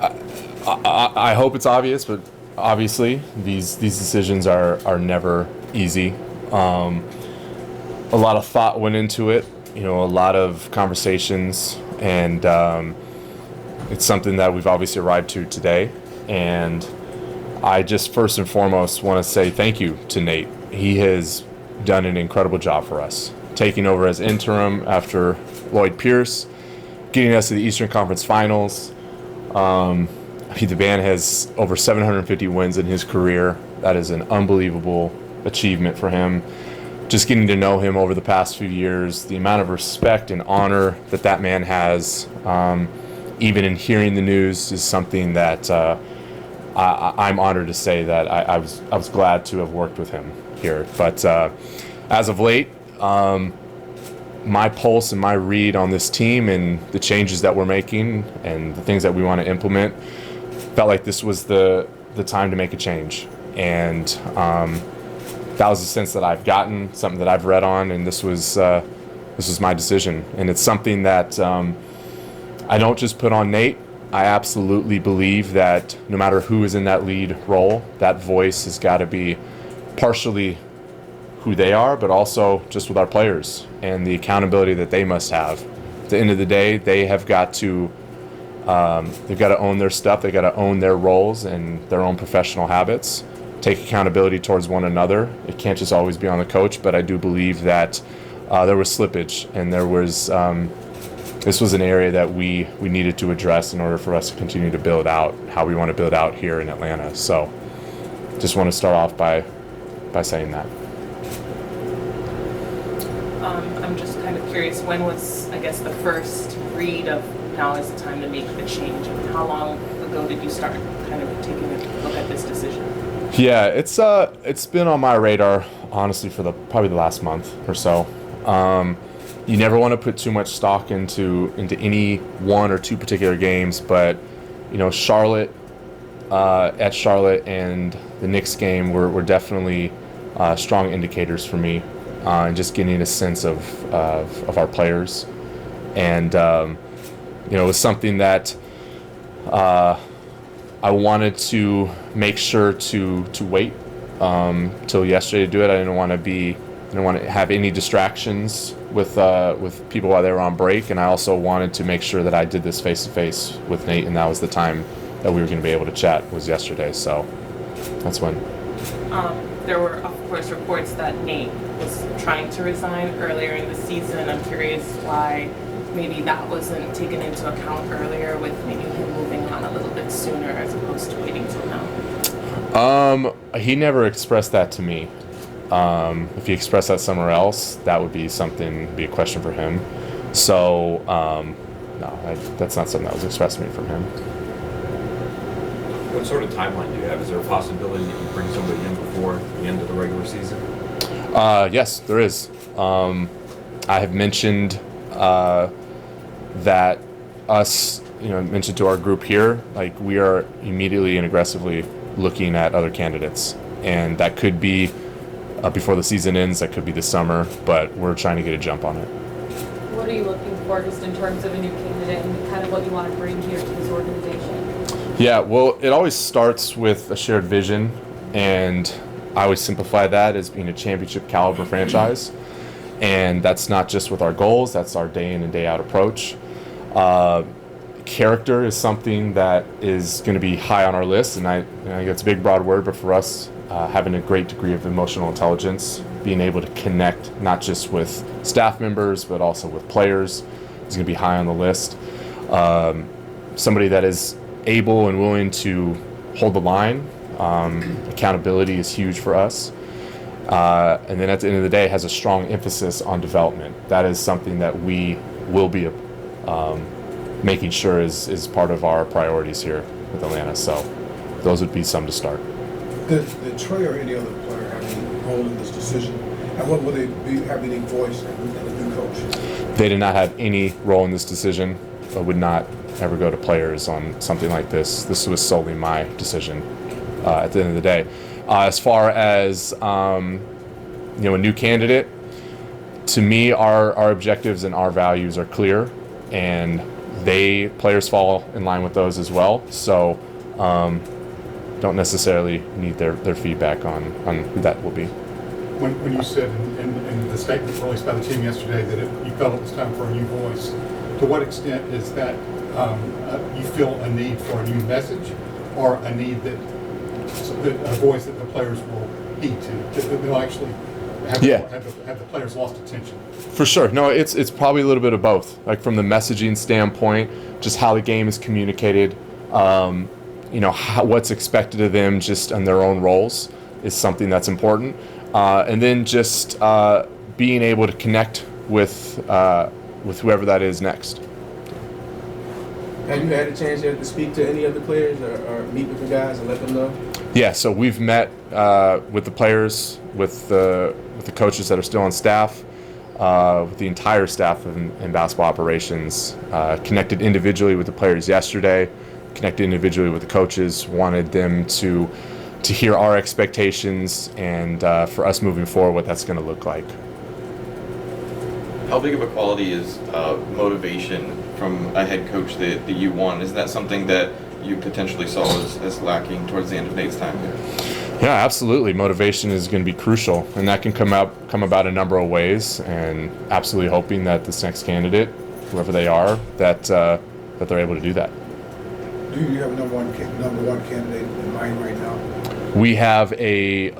I hope it's obvious, but obviously these decisions are never easy. A lot of thought went into it, a lot of conversations, and it's something that we've obviously arrived to today. And I just first and foremost want to say thank you to Nate. He has done an incredible job for us, taking over as interim after Lloyd Pierce, getting us to the Eastern Conference Finals. The man has over 750 wins in his career. That is an unbelievable achievement for him. Just getting to know him over the past few years, the amount of respect and honor that man has, even in hearing the news, is something that I'm honored to say that I was glad to have worked with him here. But as of late, my pulse and my read on this team and the changes that we're making and the things that we want to implement felt like this was the time to make a change. And that was the sense that I've gotten, something that I've read on, and this was my decision. And it's something that I don't just put on Nate. I absolutely believe that no matter who is in that lead role, that voice has got to be partially who they are, but also just with our players and the accountability that they must have. At the end of the day, they have got to they've got to own their stuff. They've got to own their roles and their own professional habits, take accountability towards one another. It can't just always be on the coach, but I do believe that there was slippage, and there was this was an area that we needed to address in order for us to continue to build out how we want to build out here in Atlanta. So just want to start off by saying that. I'm just kind of curious, when was, I guess, the first read of now is the time to make the change? And how long ago did you start kind of taking a look at this decision? Yeah, it's been on my radar, honestly, for probably the last month or so. You never want to put too much stock into any one or two particular games, but Charlotte at Charlotte and the Knicks game were definitely strong indicators for me, and just getting a sense of our players. And it was something that I wanted to make sure to wait till yesterday to do it. I didn't want to have any distractions with people while they were on break, and I also wanted to make sure that I did this face to face with Nate, and that was the time that we were going to be able to chat, was yesterday. So that's when. There were, of course, reports that Nate was trying to resign earlier in the season. I'm curious why maybe that wasn't taken into account earlier, with maybe him moving on a little bit sooner as opposed to waiting till now. He never expressed that to me. If he expressed that somewhere else, that would be a question for him. So, no, that's not something that was expressed to me from him. What sort of timeline do you have? Is there a possibility you can bring somebody in before the end of the regular season? Yes, there is. I have mentioned that us, mentioned to our group here, like, we are immediately and aggressively looking at other candidates, and that could be before the season ends, that could be this summer, but we're trying to get a jump on it. What are you looking for just in terms of a new candidate and kind of what you want to bring here to this organization? Yeah, well, it always starts with a shared vision, and I always simplify that as being a championship caliber franchise. And that's not just with our goals, that's our day in and day out approach. Character is something that is going to be high on our list, and I it's a big, broad word, but for us, having a great degree of emotional intelligence, being able to connect not just with staff members, but also with players, is going to be high on the list. Somebody that is able and willing to hold the line. Accountability is huge for us. And then at the end of the day, has a strong emphasis on development. That is something that we will be making sure is part of our priorities here with Atlanta. So those would be some to start. Did Trey or any other player have any role in this decision? And what will they have any voice in the new coach? They did not have any role in this decision, but would not ever go to players on something like this. This was solely my decision at the end of the day. As far as a new candidate, to me, our objectives and our values are clear, and players fall in line with those as well. So don't necessarily need their feedback on who that will be. When you said in the statement released by the team yesterday that you felt it was time for a new voice, to what extent is that you feel a need for a new message, or a need that a voice that the players will heed to they'll actually have the players lost attention? For sure. No, it's probably a little bit of both. Like from the messaging standpoint, just how the game is communicated, what's expected of them just on their own roles is something that's important. And then just being able to connect with whoever that is next. Have you had a chance yet to speak to any of the players or meet with the guys and let them know? Yeah, so we've met with the players, with the coaches that are still on staff, with the entire staff in basketball operations, connected individually with the players yesterday, connected individually with the coaches, wanted them to hear our expectations and for us moving forward what that's going to look like. How big of a quality is motivation from a head coach that you want? Is that something that you potentially saw as lacking towards the end of Nate's time here? Yeah, absolutely. Motivation is going to be crucial, and that can come about a number of ways. And absolutely hoping that this next candidate, whoever they are, that they're able to do that. Do you have a number one candidate in mind right now? We have a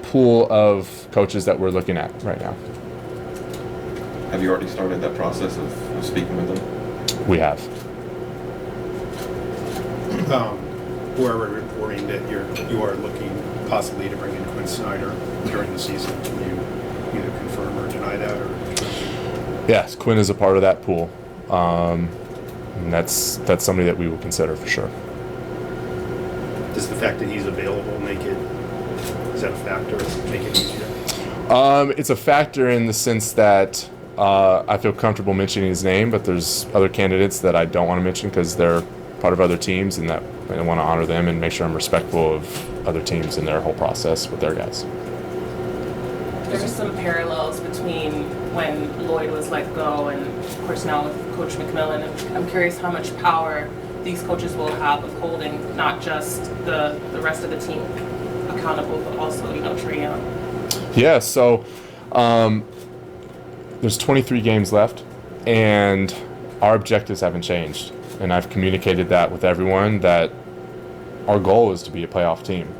pool of coaches that we're looking at right now. Have you already started that process of speaking with them? We have. We're reporting that you are looking possibly to bring in Quinn Snyder during the season. Can you either confirm or deny that? Or Yes, Quinn is a part of that pool. And that's somebody that we will consider for sure. Does the fact that he's available is that a factor? Make it easier? It's a factor in the sense that I feel comfortable mentioning his name, but there's other candidates that I don't want to mention because they're part of other teams, and that I want to honor them and make sure I'm respectful of other teams and their whole process with their guys. There are some parallels between when Lloyd was let go and, of course, now with Coach McMillan. And I'm curious how much power these coaches will have of holding not just the rest of the team accountable, but also, Trae Young. Yeah, so there's 23 games left, and our objectives haven't changed. And I've communicated that with everyone that our goal is to be a playoff team.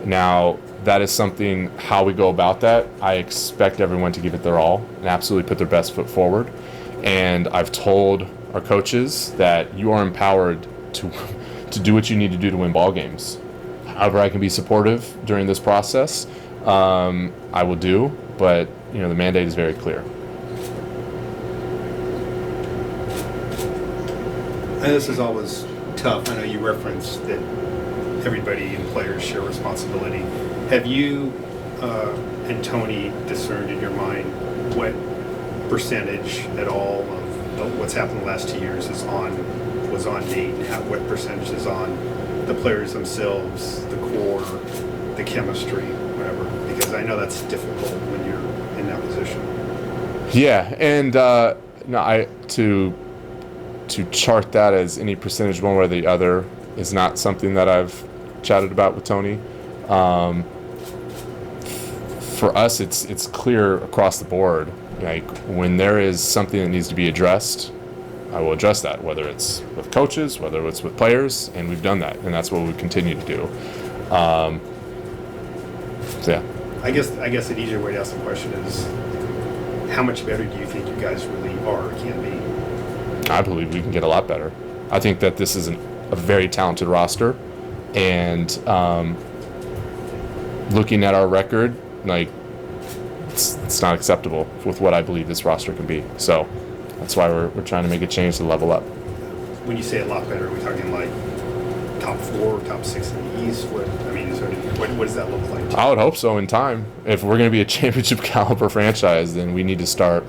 Now, that is something, how we go about that, I expect everyone to give it their all and absolutely put their best foot forward. And I've told our coaches that you are empowered to do what you need to do to win ball games. However I can be supportive during this process, I will do, but the mandate is very clear. And this is always tough. I know you referenced that everybody and players share responsibility. Have you and Tony discerned in your mind what percentage at all of what's happened the last 2 years was on Nate, and what percentage is on the players themselves, the core, the chemistry, whatever? Because I know that's difficult when you're in that position. Yeah, and to chart that as any percentage one way or the other is not something that I've chatted about with Tony. For us, it's clear across the board. Like when there is something that needs to be addressed, I will address that, whether it's with coaches, whether it's with players, and we've done that, and that's what we continue to do. So yeah. I guess an easier way to ask the question is, how much better do you think you guys really are or can be? I believe we can get a lot better. I think that this is a very talented roster, and looking at our record, like it's not acceptable with what I believe this roster can be. So that's why we're trying to make a change to level up. When you say a lot better, are we talking like top 4, top 6 in the East? What does that look like? I would hope so in time. If we're going to be a championship caliber franchise, then we need to start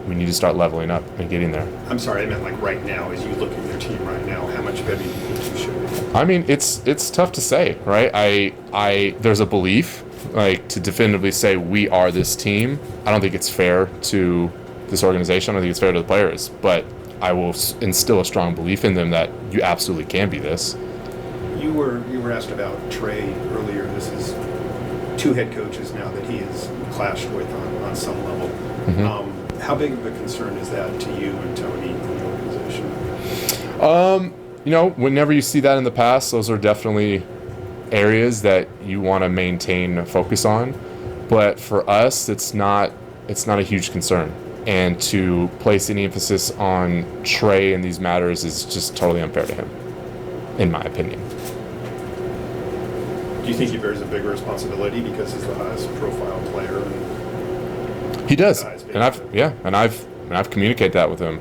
leveling up and getting there. I'm sorry, I meant like right now, as you look at your team right now, how much better do you think you should be? I mean, it's tough to say, right? I there's a belief, like, to definitively say we are this team. I don't think it's fair to this organization. I don't think it's fair to the players. But I will instill a strong belief in them that you absolutely can be this. You were asked about Trey earlier. This is 2 head coaches now that he has clashed with on some level. Mm-hmm. How big of a concern is that to you and Tony in the organization? Whenever you see that in the past, those are definitely areas that you want to maintain a focus on. But for us, it's not a huge concern. And to place any emphasis on Trey in these matters is just totally unfair to him, in my opinion. Do you think he bears a bigger responsibility because he's the highest profile player? He does, and I've communicated that with him.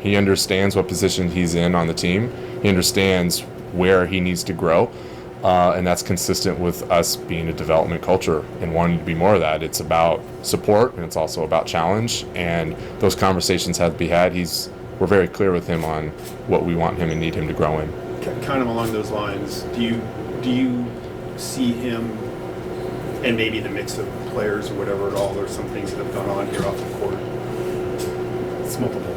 He understands what position he's in on the team. He understands where he needs to grow, and that's consistent with us being a development culture and wanting to be more of that. It's about support, and it's also about challenge, and those conversations have to be had. We're very clear with him on what we want him and need him to grow in. Kind of along those lines, do you see him, and maybe the mix of players or whatever at all, there's some things that have gone on here off the court? It's multiple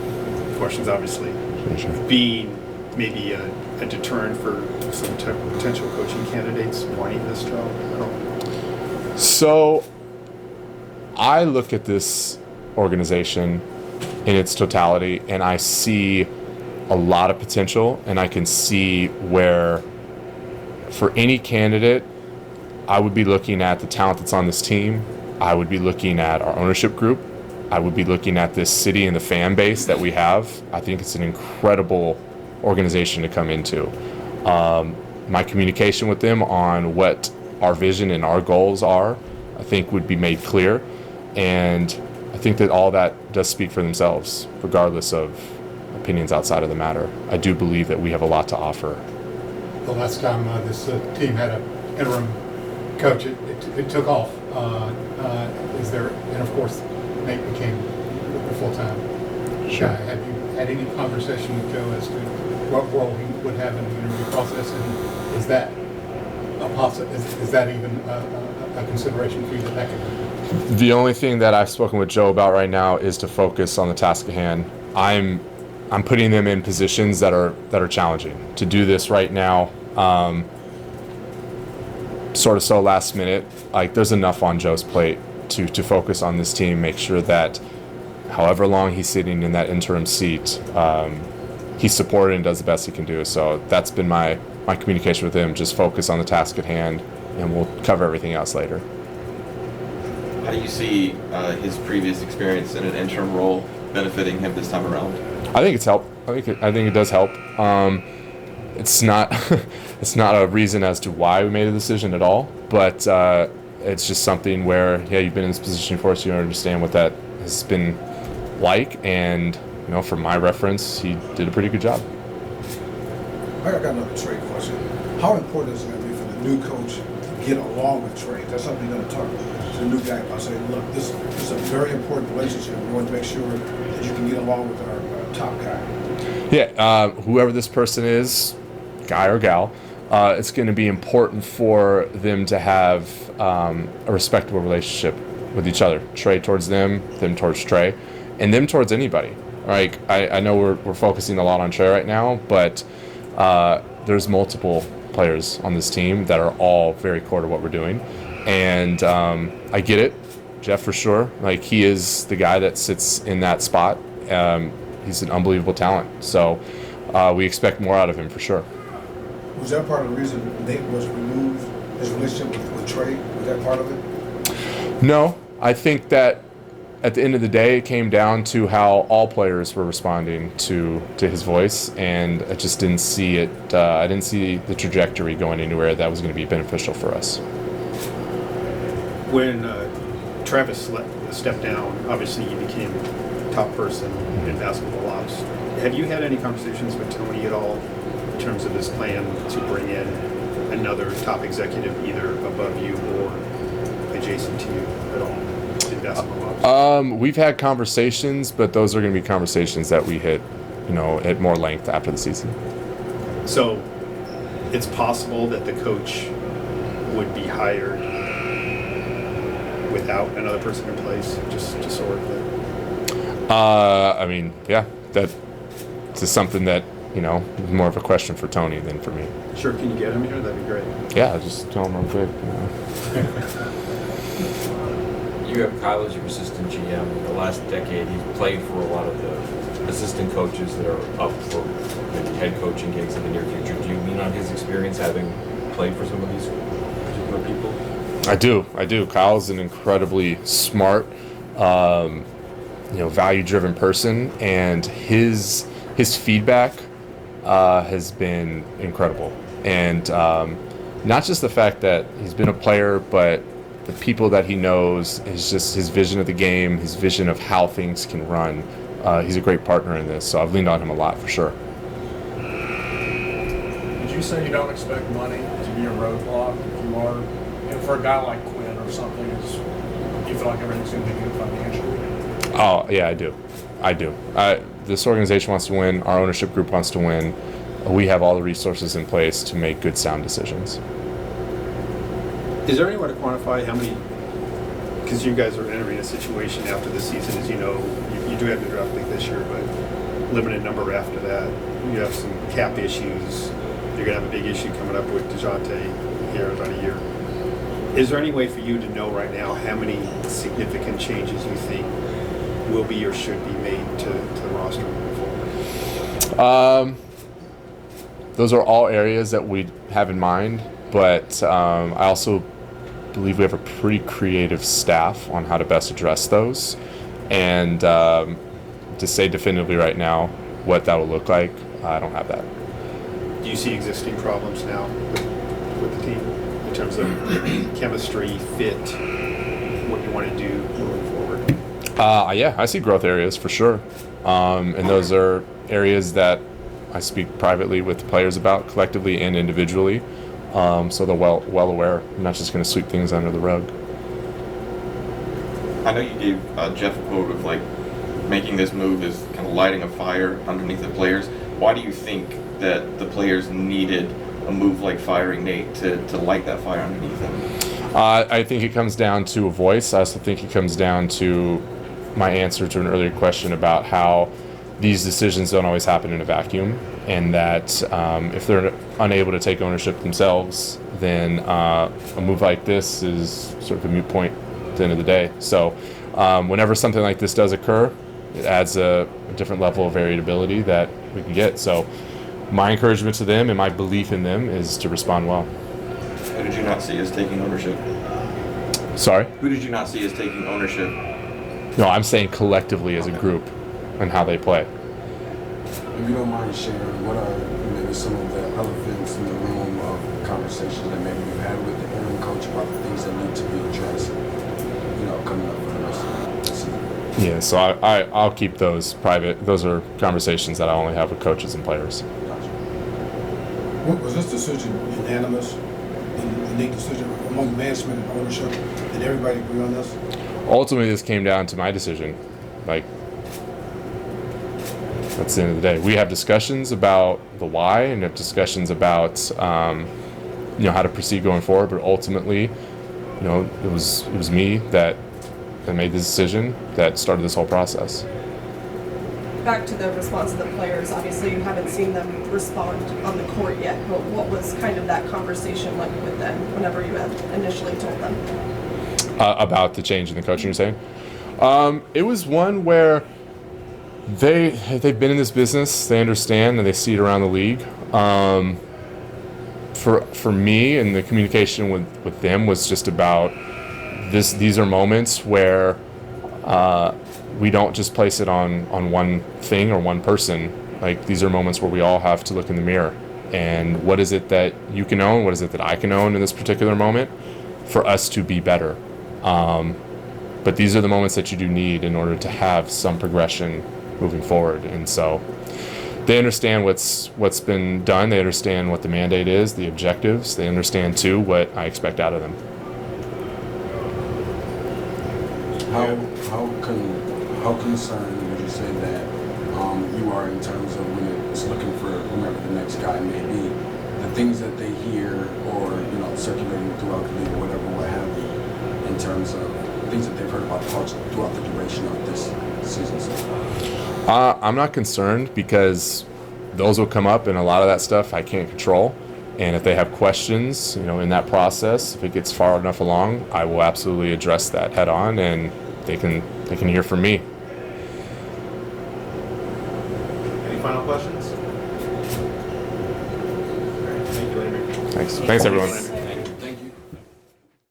questions, obviously. Sure. Being maybe a deterrent for some type of potential coaching candidates wanting this job? I don't know. So I look at this organization in its totality, and I see a lot of potential, and I can see where for any candidate, I would be looking at the talent that's on this team. I would be looking at our ownership group. I would be looking at this city and the fan base that we have. I think it's an incredible organization to come into. My communication with them on what our vision and our goals are, I think would be made clear. And I think that all that does speak for themselves, regardless of opinions outside of the matter. I do believe that we have a lot to offer. The last time this team had an interim coach, it took off. And of course, Nate became the full-time Sure. guy. Have you had any conversation with Joe as to what role he would have in the interview process, and is that is that even a consideration for you that could be? The only thing that I've spoken with Joe about right now is to focus on the task at hand. I'm putting them in positions that are challenging. To do this right now, sort of so last minute, like there's enough on Joe's plate to focus on this team, make sure that however long he's sitting in that interim seat, he's supported and does the best he can do. So that's been my communication with him, just focus on the task at hand, and we'll cover everything else later. How do you see his previous experience in an interim role benefiting him this time around? I think it's helped. I think it does help. It's not it's not a reason as to why we made a decision at all, but it's just something where you've been in this position before, so you understand what that has been like, and from my reference, he did a pretty good job. I got another Trey question. How important is it going to be for the new coach to get along with Trey? That's something you're going to talk to the new guy about, saying, look, this is a very important relationship. We want to make sure that you can get along with our top guy. Yeah, whoever this person is, guy or gal, it's going to be important for them to have a respectable relationship with each other. Trey towards them towards Trey, and them towards anybody. Like, I know we're focusing a lot on Trey right now, but there's multiple players on this team that are all very core to what we're doing. And I get it. Jeff, for sure. Like, he is the guy that sits in that spot. He's an unbelievable talent. So we expect more out of him for sure. Was that part of the reason Nate was removed, his relationship with Trey? Was that part of it? No. I think that at the end of the day, it came down to how all players were responding to his voice, and I just didn't see it. I didn't see the trajectory going anywhere that was going to be beneficial for us. When Travis stepped down, obviously you became top person in basketball ops. Have you had any conversations with Tony at all in terms of his plan to bring in another top executive, either above you or adjacent to you at all in basketball ops? We've had conversations, but those are going to be conversations that we hit, at more length after the season. So it's possible that the coach would be hired without another person in place, just sort of. Yeah, to something that, you know, is more of a question for Tony than for me. Sure, can you get him here? That'd be great. Yeah, just tell him I'm good. You know. You have Kyle as your assistant GM. The last decade, he's played for a lot of the assistant coaches that are up for maybe head coaching gigs in the near future. Do you lean on his experience having played for some of these particular people? I do. Kyle's an incredibly smart, value-driven person, and his feedback has been incredible. And not just the fact that he's been a player, but the people that he knows, is just his vision of the game, his vision of how things can run. He's a great partner in this, so I've leaned on him a lot for sure. Would you say you don't expect money to be a roadblock if you are, for a guy like Quinn or something, you feel like everything's going to be good financially? Oh, yeah, I do. This organization wants to win. Our ownership group wants to win. We have all the resources in place to make good, sound decisions. Is there any way to quantify how many, because you guys are entering a situation after the season, as you know, you do have the draft pick this year, but limited number after that. You have some cap issues. You're going to have a big issue coming up with DeJounte here in about a year. Is there any way for you to know right now how many significant changes you think will be or should be made to the roster moving forward? Those are all areas that we have in mind, but I also believe we have a pretty creative staff on how to best address those. And to say definitively right now what that will look like, I don't have that. Do you see existing problems now with the team in terms of chemistry, fit, what you want to do moving forward? Yeah, I see growth areas for sure. And those are areas that I speak privately with the players about, collectively and individually. So they're well aware. I'm not just going to sweep things under the rug. I know you gave Jeff a quote of like making this move is kind of lighting a fire underneath the players. Why do you think that the players needed a move like firing Nate to light that fire underneath them? I think it comes down to a voice. I also think it comes down to my answer to an earlier question about how these decisions don't always happen in a vacuum, and that if they're unable to take ownership themselves, then a move like this is sort of a moot point at the end of the day. So whenever something like this does occur, it adds a different level of variability that we can get. So my encouragement to them and my belief in them is to respond well. Who did you not see as taking ownership? Sorry? Who did you not see as taking ownership? No, I'm saying collectively as a group and how they play. If you don't mind sharing, what are maybe some of the elephants in the room of conversations that maybe you've had with the interim coach about the things that need to be addressed, coming up for the rest of the season? Yeah, so I'll keep those private. Those are conversations that I only have with coaches and players. Gotcha. Was this decision unanimous? The Nate decision among management and ownership? Did everybody agree on this? Ultimately, this came down to my decision. That's the end of the day. We have discussions about the why and have discussions about how to proceed going forward. But ultimately, it was me that made the decision that started this whole process. Back to the response of the players. Obviously, you haven't seen them respond on the court yet. But what was kind of that conversation like with them whenever you had initially told them? About the change in the coaching, you're saying? It was one where they've been in this business, they understand, and they see it around the league. For me, and the communication with them was just about this. These are moments where we don't just place it on one thing or one person. Like, these are moments where we all have to look in the mirror. And what is it that you can own? What is it that I can own in this particular moment for us to be better? But these are the moments that you do need in order to have some progression moving forward. And so they understand what's been done. They understand what the mandate is, the objectives. They understand too what I expect out of them. How concerned would you say that you are in terms of when it's looking for whomever the next guy may be, the things that they hear or circulating throughout the league or whatever, what have you, in terms of things that they've heard about the culture throughout the duration of this season so far? I'm not concerned because those will come up, and a lot of that stuff I can't control. And if they have questions, in that process, if it gets far enough along, I will absolutely address that head on, and they can hear from me. Any final questions? All right, thank you, Landry. Thanks, everyone.